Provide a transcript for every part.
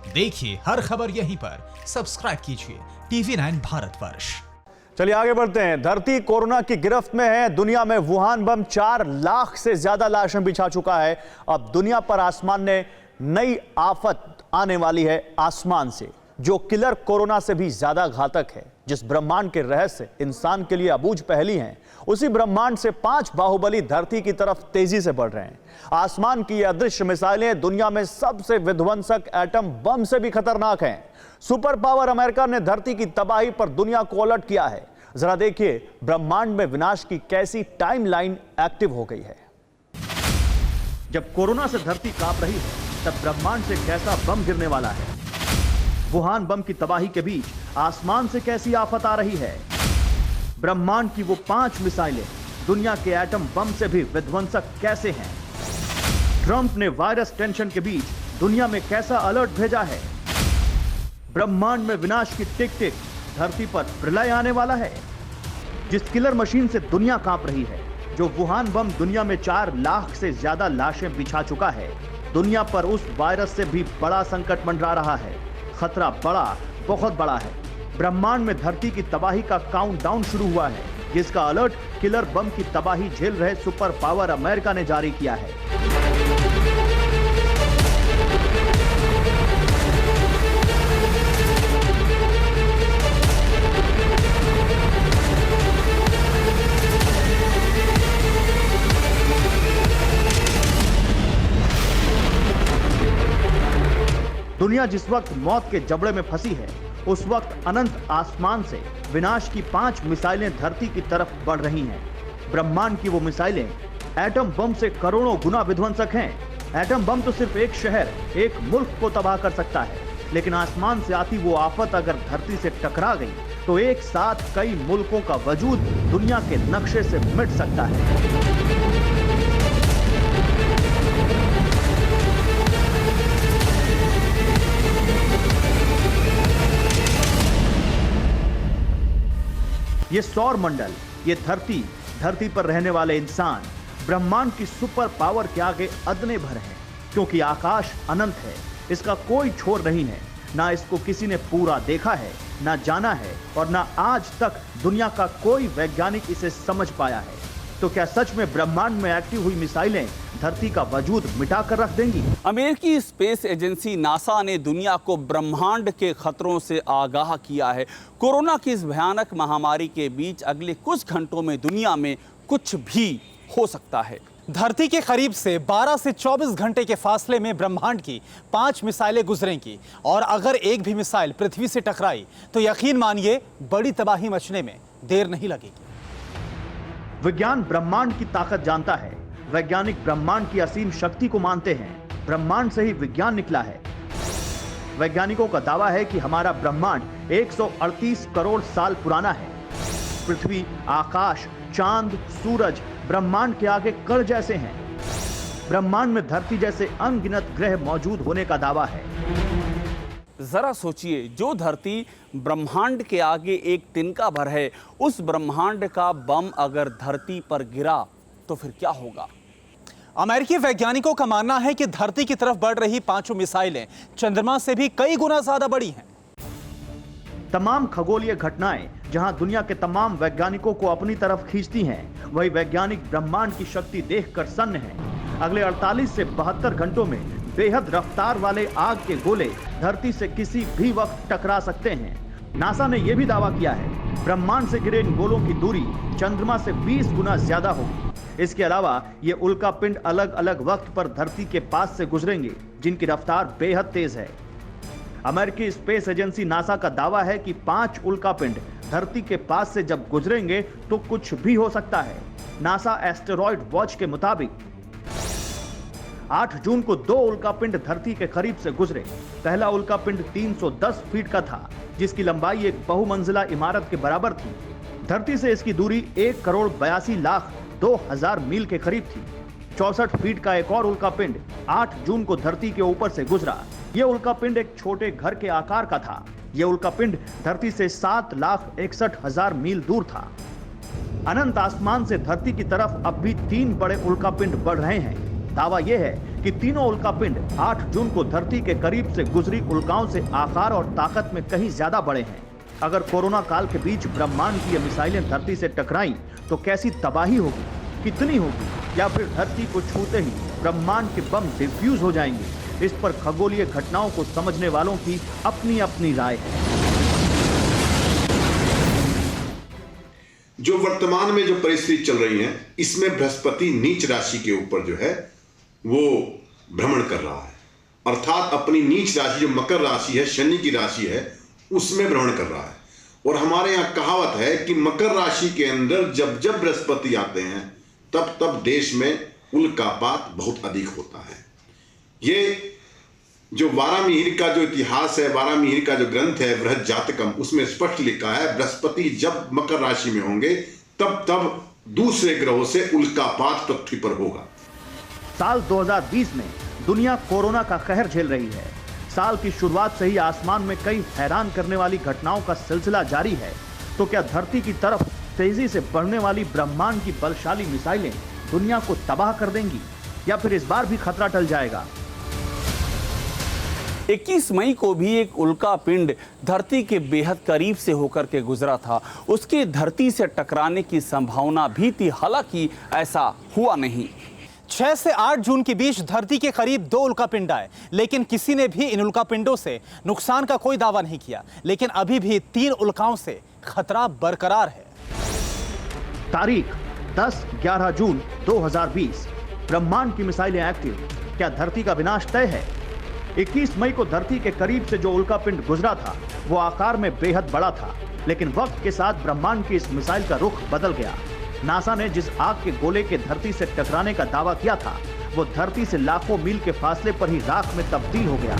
देखिए हर खबर यहीं पर, सब्सक्राइब कीजिए TV9 भारतवर्ष। चलिए आगे बढ़ते हैं। धरती कोरोना की गिरफ्त में है। दुनिया में वुहान बम 4 लाख से ज्यादा लाशें बिछा चुका है। अब दुनिया पर आसमान ने नई आफत आने वाली है, आसमान से, जो किलर कोरोना से भी ज्यादा घातक है। जिस ब्रह्मांड के रहस्य इंसान के लिए अबूझ पहेली हैं, उसी ब्रह्मांड से 5 बाहुबली धरती की तरफ तेजी से बढ़ रहे हैं। आसमान की ये अदृश्य मिसाइलें दुनिया में सबसे विध्वंसक एटम बम से भी खतरनाक हैं। सुपर पावर अमेरिका ने धरती की तबाही पर दुनिया को अलर्ट किया है। जरा देखिए ब्रह्मांड में विनाश की कैसी टाइमलाइन एक्टिव हो गई है। जब कोरोना से धरती कांप रही है, तब ब्रह्मांड से कैसा बम गिरने वाला है। वुहान बम की तबाही के बीच आसमान से कैसी आफत आ रही है। ब्रह्मांड की वो 5 मिसाइलें दुनिया के एटम बम से भी विध्वंसक कैसे हैं। ट्रंप ने वायरस टेंशन के बीच दुनिया में कैसा अलर्ट भेजा है। ब्रह्मांड में विनाश की टिक टिक, धरती पर प्रलय आने वाला है। जिस किलर मशीन से दुनिया कांप रही है, जो वुहान बम दुनिया में 4 लाख से ज्यादा लाशें बिछा चुका है, दुनिया पर उस वायरस से भी बड़ा संकट मंडरा रहा है। खतरा बड़ा, बहुत बड़ा है। ब्रह्मांड में धरती की तबाही का काउंटडाउन शुरू हुआ है, जिसका अलर्ट किलर बम की तबाही झेल रहे सुपर पावर अमेरिका ने जारी किया है। दुनिया जिस वक्त मौत के जबड़े में फंसी है, उस वक्त अनंत आसमान से विनाश की 5 मिसाइलें धरती की तरफ बढ़ रही हैं। ब्रह्मांड की वो मिसाइलें एटम बम से करोड़ों गुना विध्वंसक हैं। एटम बम तो सिर्फ एक शहर, एक मुल्क को तबाह कर सकता है, लेकिन आसमान से आती वो आफत अगर धरती से टकरा गई तो एक साथ कई मुल्कों का वजूद दुनिया के नक्शे से मिट सकता है। ये सौर मंडल, ये धरती पर रहने वाले इंसान ब्रह्मांड की सुपर पावर के आगे अदने भर हैं, क्योंकि आकाश अनंत है, इसका कोई छोर नहीं है। ना इसको किसी ने पूरा देखा है, ना जाना है, और ना आज तक दुनिया का कोई वैज्ञानिक इसे समझ पाया है। तो क्या सच में ब्रह्मांड में एक्टिव हुई मिसाइलें धरती का वजूद मिटा कर रख देंगी? अमेरिकी स्पेस एजेंसी नासा ने दुनिया को ब्रह्मांड के खतरों से आगाह किया है। कोरोना की इस भयानक महामारी के बीच अगले कुछ घंटों में दुनिया में कुछ भी हो सकता है। धरती के करीब से 12 से 24 घंटे के फासले में ब्रह्मांड की 5 मिसाइलें गुजरेंगी, और अगर एक भी मिसाइल पृथ्वी से टकराई तो यकीन मानिए बड़ी तबाही मचने में देर नहीं लगेगी। विज्ञान ब्रह्मांड की ताकत जानता है। वैज्ञानिक ब्रह्मांड की असीम शक्ति को मानते हैं। ब्रह्मांड से ही विज्ञान निकला है। वैज्ञानिकों का दावा है कि हमारा ब्रह्मांड 138 करोड़ साल पुराना है। पृथ्वी, आकाश, चांद, सूरज ब्रह्मांड के आगे कण जैसे हैं। ब्रह्मांड में धरती जैसे अनगिनत ग्रह मौजूद होने का दावा है। जरा सोचिए, जो धरती ब्रह्मांड के आगे एक तिनका भर है, उस ब्रह्मांड का बम अगर धरती पर गिरा तो फिर क्या होगा? अमेरिकी वैज्ञानिकों का मानना है कि धरती की तरफ बढ़ रही 5 मिसाइलें चंद्रमा से भी कई गुना ज्यादा बड़ी हैं। तमाम खगोलीय घटनाएं जहां दुनिया के तमाम वैज्ञानिकों को अपनी तरफ खींचती हैं, वही वैज्ञानिक ब्रह्मांड की शक्ति देखकर सन्न हैं। अगले 48 से 72 घंटों में बेहद रफ्तार वाले आग के गोले धरती से किसी भी वक्त टकरा सकते हैं। नासा ने यह भी दावा किया है, ब्रह्मांड से गिरे इन गोलों की दूरी चंद्रमा से 20 गुना ज्यादा होगी। इसके अलावा ये उल्कापिंड अलग अलग वक्त पर धरती के पास से गुजरेंगे, जिनकी रफ्तार बेहद तेज है। अमेरिकी स्पेस एजेंसी नासा का दावा है कि 5 उल्कापिंड धरती के पास से जब गुजरेंगे तो कुछ भी हो सकता है। नासा एस्टेरॉयड वॉच के मुताबिक 8 जून को 2 उल्कापिंड धरती के करीब से गुजरे। पहला उल्कापिंड 310 फीट का था, जिसकी लंबाई एक बहुमंजिला इमारत के बराबर थी। धरती से इसकी दूरी 1,82,02,000 मील के करीब थी। 64 फीट का एक और उल्कापिंड 8 जून को धरती के ऊपर से गुजरा। यह उल्कापिंड एक छोटे घर के आकार का था। यह उल्कापिंड धरती से 7,61,000 मील दूर था। अनंत आसमान से धरती की तरफ अब भी 3 बड़े उल्कापिंड बढ़ रहे हैं। दावा यह है कि तीनों उल्कापिंड 8 जून को धरती के करीब से गुजरी उल्काओं से आकार और ताकत में कहीं ज्यादा बड़े हैं। अगर कोरोना काल के बीच ब्रह्मांड की ये मिसाइलें धरती से टकराई तो कैसी तबाही होगी, कितनी होगी, या फिर धरती को छूते ही ब्रह्मांड के बम डिफ्यूज हो जाएंगे। इस पर खगोलीय घटनाओं को समझने वालों की अपनी अपनी राय है। जो वर्तमान में जो परिस्थिति चल रही है, इसमें बृहस्पति नीच राशि के ऊपर जो है वो भ्रमण कर रहा है, अर्थात अपनी नीच राशि जो मकर राशि है, शनि की राशि है, उसमें भ्रमण कर रहा है। और हमारे यहाँ कहावत है कि मकर राशि के अंदर जब जब बृहस्पति आते हैं तब तब देश में उल्कापात बहुत अधिक होता है। ये जो वारामिहिर का जो इतिहास है, वारामिहिर का जो ग्रंथ है बृहद जातकम, उसमें स्पष्ट लिखा है बृहस्पति जब मकर राशि में होंगे तब तब दूसरे ग्रहों से उल्कापात पृथ्वी पर होगा। साल 2020 में दुनिया कोरोना का कहर झेल रही है। साल की शुरुआत से ही आसमान में कई हैरान करने वाली घटनाओं का सिलसिला जारी है। तो क्या धरती की तरफ तेजी से बढ़ने वाली ब्रह्मांड की बलशाली मिसाइलें दुनिया को तबाह कर देंगी, या फिर इस बार भी खतरा टल जाएगा? 21 मई को भी एक उल्का पिंड धरती के बेहद करीब से होकर के गुजरा था। उसके धरती से टकराने की संभावना भी थी, हालांकि ऐसा हुआ नहीं। 6 से 8 जून के बीच धरती के करीब 2 उल्कापिंड आए, लेकिन किसी ने भी इन उल्कापिंडों से नुकसान का कोई दावा नहीं किया। लेकिन अभी भी 3 उल्काओं से खतरा बरकरार है। तारीख 10-11 जून 2020। ब्रह्मांड की मिसाइलें एक्टिव। क्या धरती का विनाश तय है? 21 मई को धरती के करीब से जो उल्कापिंड गुजरा था वो आकार में बेहद बड़ा था, लेकिन वक्त के साथ ब्रह्मांड की इस मिसाइल का रुख बदल गया। नासा ने जिस आग के गोले के धरती से टकराने का दावा किया था वो धरती से लाखों मील के फासले पर ही राख में तब्दील हो गया।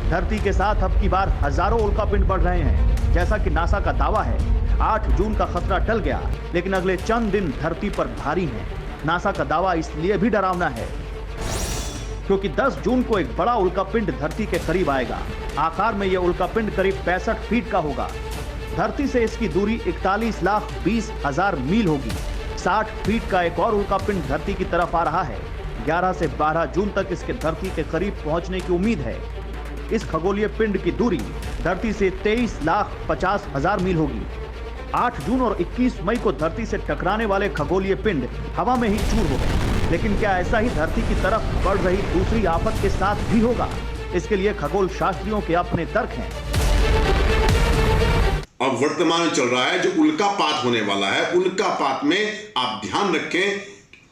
धरती के साथ अब की बार हजारों उल्कापिंड बढ़ रहे हैं। जैसा कि नासा का दावा है 8 जून का खतरा टल गया, लेकिन अगले चंद दिन धरती पर भारी हैं। नासा का दावा इसलिए भी डरावना है क्योंकि 10 जून को एक बड़ा उल्कापिंड धरती के करीब आएगा। आकार में यह उल्कापिंड करीब 65 फीट का होगा। धरती से इसकी दूरी 41,20,000 मील होगी। 60 फीट का एक और उल्कापिंड धरती की तरफ आ रहा है। 11 से 12 जून तक इसके धरती के करीब पहुंचने की उम्मीद है। इस खगोलीय पिंड की दूरी धरती से 23,50,000 मील होगी। 8 जून और 21 मई को धरती से टकराने वाले खगोलीय पिंड हवा में ही चूर हो गए। लेकिन क्या ऐसा ही धरती की तरफ बढ़ रही दूसरी आफत के साथ भी होगा? इसके लिए खगोल शास्त्रियों के अपने तर्क हैं। अब वर्तमान में चल रहा है जो उल्कापात होने वाला है, उल्कापात में आप ध्यान रखें,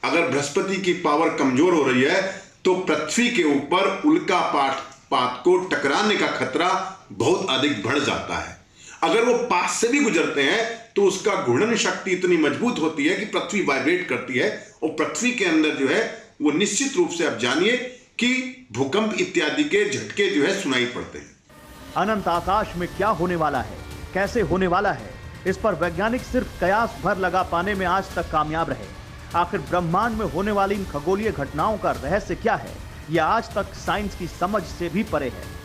अगर बृहस्पति की पावर कमजोर हो रही है तो पृथ्वी के ऊपर उल्कापात को टकराने का खतरा बहुत अधिक बढ़ जाता है। अगर वो पास से भी गुजरते हैं तो उसका घूर्णन शक्ति इतनी मजबूत होती है कि पृथ्वी वाइब्रेट करती है और पृथ्वी के अंदर जो है वो निश्चित रूप से आप जानिए कि भूकंप इत्यादि के झटके जो है सुनाई पड़ते हैं। अनंत आकाश में क्या होने वाला है, कैसे होने वाला है, इस पर वैज्ञानिक सिर्फ कयास भर लगा पाने में आज तक कामयाब रहे। आखिर ब्रह्मांड में होने वाली इन खगोलीय घटनाओं का रहस्य क्या है, यह आज तक साइंस की समझ से भी परे है।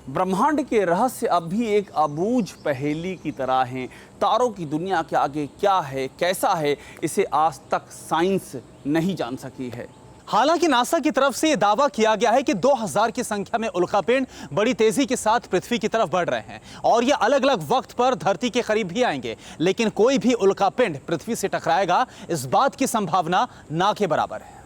ब्रह्मांड के रहस्य अब भी एक अबूझ पहेली की तरह हैं। तारों की दुनिया के आगे क्या है, कैसा है, इसे आज तक साइंस नहीं जान सकी है। हालांकि नासा की तरफ से यह दावा किया गया है कि 2000 की संख्या में उल्कापिंड बड़ी तेजी के साथ पृथ्वी की तरफ बढ़ रहे हैं और ये अलग अलग वक्त पर धरती के करीब भी आएंगे। लेकिन कोई भी उल्कापिंड पृथ्वी से टकराएगा, इस बात की संभावना ना के बराबर है।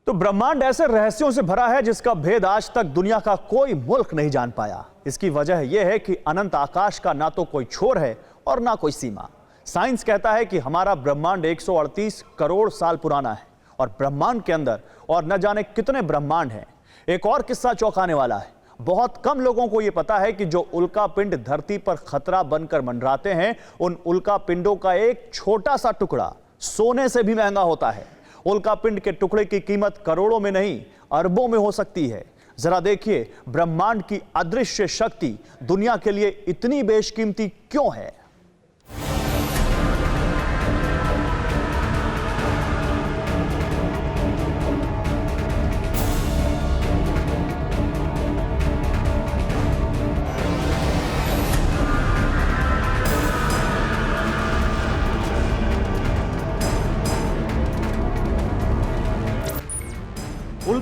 तो ब्रह्मांड ऐसे रहस्यों से भरा है जिसका भेद आज तक दुनिया का कोई मुल्क नहीं जान पाया। इसकी वजह यह है कि अनंत आकाश का ना तो कोई छोर है और ना कोई सीमा। साइंस कहता है कि हमारा ब्रह्मांड 138 करोड़ साल पुराना है और ब्रह्मांड के अंदर और न जाने कितने ब्रह्मांड हैं। एक और किस्सा चौंकाने वाला है। बहुत कम लोगों को यह पता है कि जो उल्कापिंड धरती पर खतरा बनकर मंडराते हैं, उन उल्कापिंडों का एक छोटा सा टुकड़ा सोने से भी महंगा होता है। उल्कापिंड के टुकड़े की कीमत करोड़ों में नहीं, अरबों में हो सकती है। जरा देखिए, ब्रह्मांड की अदृश्य शक्ति दुनिया के लिए इतनी बेशकीमती क्यों है।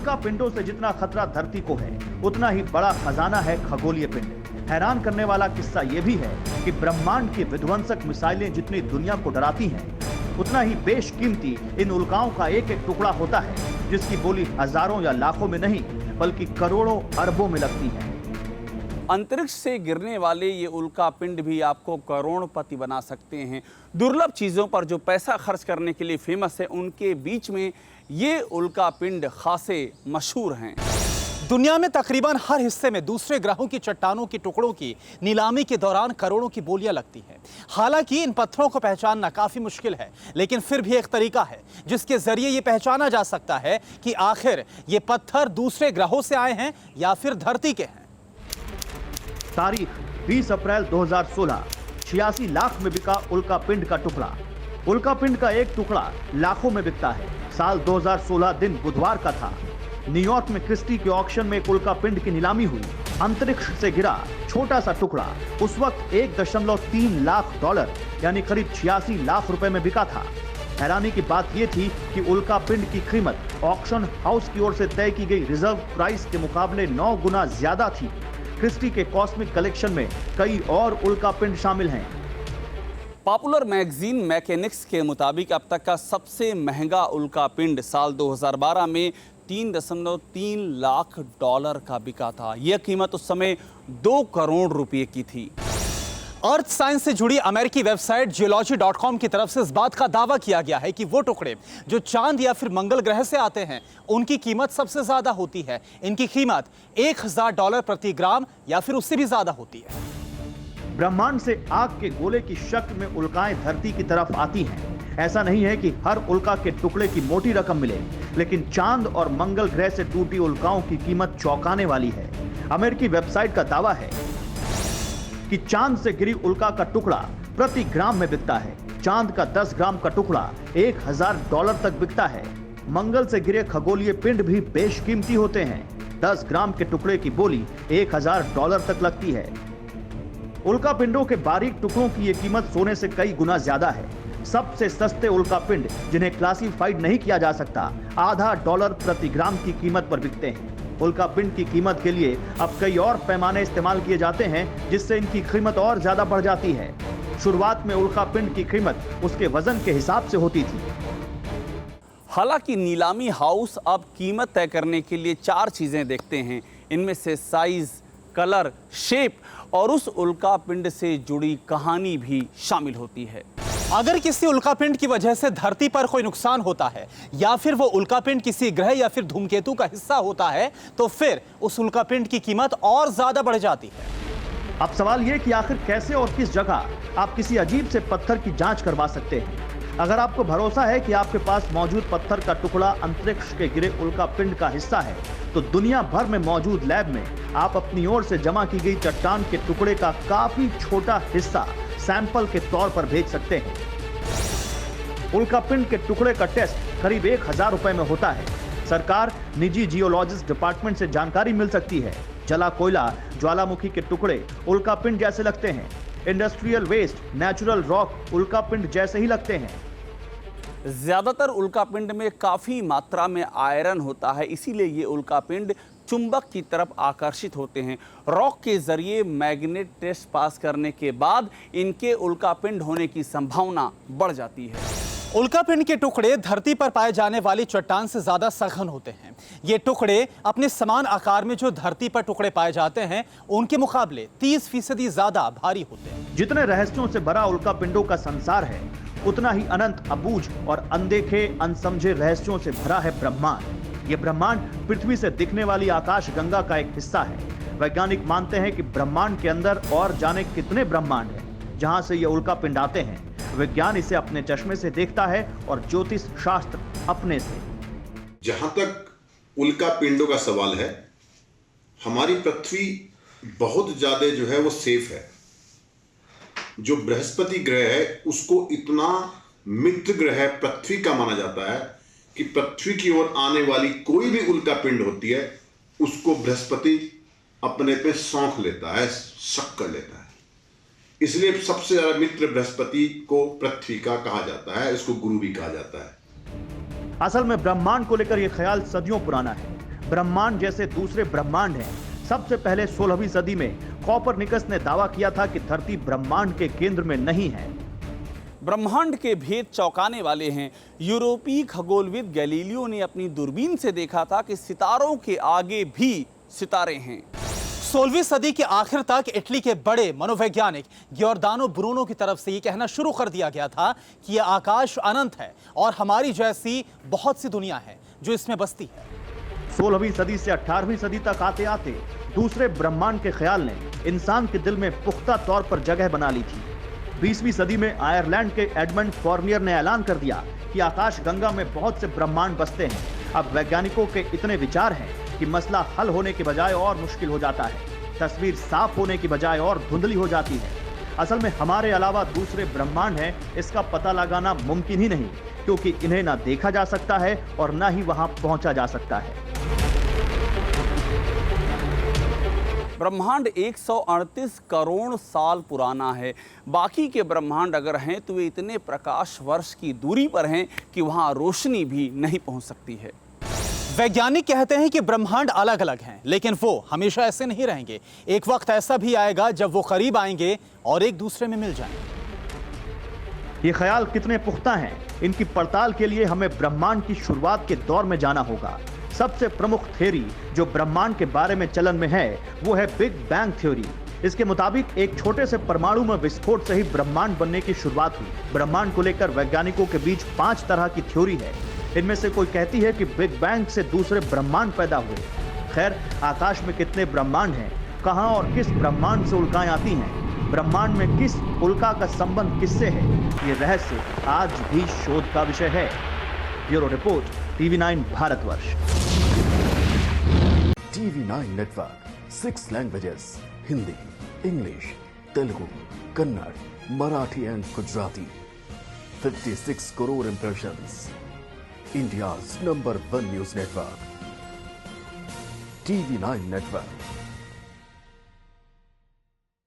उल्का पिंडों से जितना खतरा धरती को है, उतना ही बड़ा खजाना है खगोलीय पिंड। हैरान करने वाला किस्सा यह भी है कि ब्रह्मांड की विध्वंसक मिसाइलें जितनी दुनिया को डराती हैं, उतना ही बेशकीमती इन उल्काओं का एक एक टुकड़ा होता है, जिसकी बोली हजारों या लाखों में नहीं बल्कि करोड़ों अरबों में लगती है। अंतरिक्ष से गिरने वाले ये उल्का पिंड भी आपको करोड़पति बना सकते हैं। दुर्लभ चीज़ों पर जो पैसा खर्च करने के लिए फेमस है, उनके बीच में ये उल्का पिंड खासे मशहूर हैं। दुनिया में तकरीबन हर हिस्से में दूसरे ग्रहों की चट्टानों के टुकड़ों की नीलामी के दौरान करोड़ों की बोलियां लगती हैं। हालांकि इन पत्थरों को पहचानना काफी मुश्किल है, लेकिन फिर भी एक तरीका है जिसके जरिए ये पहचाना जा सकता है कि आखिर ये पत्थर दूसरे ग्रहों से आए हैं या फिर धरती के हैं। तारीख 20 अप्रैल 2016, 86 लाख में बिका उल्का पिंड का टुकड़ा। उल्का पिंड का एक टुकड़ा लाखों में बिकता है। साल 2016 दिन बुधवार का था। न्यूयॉर्क में क्रिस्टी के ऑक्शन में एक उल्का पिंड की नीलामी हुई। अंतरिक्ष से गिरा छोटा सा टुकड़ा उस वक्त $1.3 लाख यानी करीब 86 लाख रुपए में बिका था। हैरानी की बात यह थी कि उल्का पिंड की कीमत ऑक्शन हाउस की ओर से तय की गई रिजर्व प्राइस के मुकाबले 9 गुना ज्यादा थी। क्रिस्टी के कॉस्मिक कलेक्शन में कई और उल्का पिंड शामिल हैं। पॉपुलर मैगजीन मैकेनिक्स के मुताबिक अब तक का सबसे महंगा उल्का पिंड साल 2012 में $3.3 लाख का बिका था। यह कीमत उस समय 2 करोड़ रुपए की थी। अर्थ साइंस से जुड़ी अमेरिकी वेबसाइट जियोलॉजी.com की तरफ से इस बात का दावा किया गया है कि वो टुकड़े जो चांद या फिर मंगल ग्रह से आते हैं, उनकी कीमत सबसे ज्यादा होती है। इनकी कीमत $1000 प्रति ग्राम या फिर उससे भी ज्यादा होती है। ब्रह्मांड से आग के गोले की शक्ल में उल्काएं धरती की तरफ आती हैं। ऐसा नहीं है कि हर उल्का के टुकड़े की मोटी रकम मिले, लेकिन चांद और मंगल ग्रह से टूटी उल्काओं की कीमत चौंकाने वाली है। अमेरिकी वेबसाइट का दावा है कि चांद से गिरी उल्का का टुकड़ा प्रति ग्राम में बिकता है। चांद का 10 ग्राम का टुकड़ा $1000 तक बिकता है। मंगल से गिरे खगोलीय पिंड भी बेशकीमती होते हैं। 10 ग्राम के टुकड़े की बोली $1000 तक लगती है। उल्का पिंडों के बारीक टुकड़ों की यह कीमत सोने से कई गुना ज्यादा है। सबसे सस्ते उल्का पिंड, जिन्हें क्लासिफाइड नहीं किया जा सकता, $0.50 प्रति ग्राम की कीमत पर बिकते हैं। उल्का पिंड की कीमत के लिए अब कई और पैमाने इस्तेमाल किए जाते हैं, जिससे इनकी कीमत और ज्यादा बढ़ जाती है। शुरुआत में उल्का पिंड की कीमत उसके वजन के हिसाब से होती थी। हालांकि नीलामी हाउस अब कीमत तय करने के लिए 4 चीजें देखते हैं। इनमें से साइज, कलर, शेप और उस उल्का पिंड से जुड़ी कहानी भी शामिल होती है। अगर किसी उल्कापिंड की वजह से धरती पर कोई नुकसान होता है या फिर वो उल्कापिंड किसी ग्रह या फिर धूमकेतु का हिस्सा होता है, तो फिर उस उल्कापिंड की कीमत और ज्यादा बढ़ जाती है। अब सवाल ये कि आखिर कैसे और किस जगह आप किसी अजीब से पत्थर की जांच करवा सकते हैं। अगर आपको भरोसा है कि आपके पास मौजूद पत्थर का टुकड़ा अंतरिक्ष के गिरे उल्कापिंड का हिस्सा है, तो दुनिया भर में मौजूद लैब में आप अपनी ओर से जमा की गई चट्टान के टुकड़े का काफी छोटा हिस्सा सैंपल के तौर पर भेज सकते हैं। उल्कापिंड के टुकड़े का टेस्ट करीब $1000 में होता है। सरकार, निजी जियोलॉजिस्ट डिपार्टमेंट से जानकारी मिल सकती है। जला कोयला, ज्वालामुखी के टुकड़े उल्कापिंड जैसे लगते हैं। इंडस्ट्रियल वेस्ट, नेचुरल रॉक उल्कापिंड जैसे ही लगते हैं। ज्यादातर उल्कापिंड में काफी मात्रा में आयरन होता है, इसीलिए ये उल्कापिंड चुंबक की तरफ आकर्षित होते हैं। रॉक के जरिए मैग्नेट टेस्ट पास करने के बाद इनके उल्कापिंड होने की संभावना बढ़ जाती है। उल्कापिंड के टुकड़े धरती पर पाए जाने वाली चट्टान से ज्यादा सघन होते हैं। ये टुकड़े अपने समान आकार में जो धरती पर टुकड़े पाए जाते हैं, उनके मुकाबले 30% ज्यादा भारी होते हैं। जितने रहस्यों से भरा उल्कापिंडों का संसार है, उतना ही अनंत, अबूझ और अनदेखे, अनसमझे रहस्यों से भरा है ब्रह्मांड। ये ब्रह्मांड पृथ्वी से दिखने वाली आकाश गंगा का एक हिस्सा है। वैज्ञानिक मानते हैं कि ब्रह्मांड के अंदर और जाने कितने ब्रह्मांड हैं, जहां से ये उल्कापिंड आते हैं। विज्ञान इसे अपने चश्मे से देखता है और ज्योतिष शास्त्र अपने से। जहां तक उल्का पिंडों का सवाल है, हमारी पृथ्वी बहुत ज्यादा जो है वो सेफ है। जो बृहस्पति ग्रह है उसको इतना मित्र ग्रह पृथ्वी का माना जाता है कि पृथ्वी की ओर आने वाली कोई भी उल्का पिंड होती है, उसको बृहस्पति अपने पे सौंप लेता है, शक कर लेता है। इसलिए सबसे ज्यादा मित्र बृहस्पति को पृथ्वी का कहा जाता है, इसको गुरु भी कहा जाता है। असल में ब्रह्मांड को लेकर यह ख्याल सदियों पुराना है। ब्रह्मांड जैसे दूसरे ब्रह्मांड हैं। सबसे पहले 16वीं सदी में कॉपरनिकस ने दावा किया था कि धरती ब्रह्मांड के केंद्र में नहीं है। ब्रह्मांड के भेद चौंकाने वाले हैं। यूरोपीय खगोलविद गैलीलियो ने अपनी दूरबीन से देखा था कि सितारों के आगे भी सितारे हैं। 16वीं सदी के आखिर तक इटली के बड़े मनोवैज्ञानिक गियोर्दानो ब्रूनो की तरफ से ये कहना शुरू कर दिया गया था कि यह आकाश अनंत है और हमारी जैसी बहुत सी दुनिया है जो इसमें बसती है। 16वीं सदी से 18वीं सदी तक आते आते दूसरे ब्रह्मांड के ख्याल ने इंसान के दिल में पुख्ता तौर पर जगह बना ली थी। 20वीं सदी में आयरलैंड के एडमंड फॉर्नियर ने ऐलान कर दिया कि आकाश गंगा में बहुत से ब्रह्मांड बसते हैं। अब वैज्ञानिकों के इतने विचार हैं कि मसला हल होने के बजाय और मुश्किल हो जाता है, तस्वीर साफ होने की बजाय और धुंधली हो जाती है। असल में हमारे अलावा दूसरे ब्रह्मांड हैं, इसका पता लगाना मुमकिन ही नहीं, क्योंकि इन्हें ना देखा जा सकता है और ना ही वहां पहुंचा जा सकता है। ब्रह्मांड 138 करोड़ साल पुराना है। बाकी के ब्रह्मांड अगर हैं तो वे इतने प्रकाश वर्ष की दूरी पर हैं कि वहां रोशनी भी नहीं पहुंच सकती है। वैज्ञानिक कहते हैं कि ब्रह्मांड अलग अलग हैं, लेकिन वो हमेशा ऐसे नहीं रहेंगे। एक वक्त ऐसा भी आएगा जब वो करीब आएंगे और एक दूसरे में मिल जाएंगे। ये ख्याल कितने पुख्ता हैं, इनकी पड़ताल के लिए हमें ब्रह्मांड की शुरुआत के दौर में जाना होगा। सबसे प्रमुख थ्योरी जो ब्रह्मांड के बारे में चलन में है वो है बिग बैंग थ्योरी। इसके मुताबिक एक छोटे से परमाणु में विस्फोट से ही ब्रह्मांड बनने की शुरुआत हुई। ब्रह्मांड को लेकर वैज्ञानिकों के बीच 5 तरह की थ्योरी है। इनमें से कोई कहती है कि बिग बैंग से दूसरे ब्रह्मांड पैदा हुए। खैर, आकाश में कितने ब्रह्मांड हैं, कहां और किस ब्रह्मांड से उल्काएं आती हैं, ब्रह्मांड में किस उल्का का संबंध किससे है, ये रहस्य आज भी शोध का विषय है। Bureau report, TV9 Bharatvarsh. TV9 network 6 languages, Hindi, English, Telugu, Kannada, Marathi and Gujarati. 56 crore impressions. India's #1 news network. TV9 network.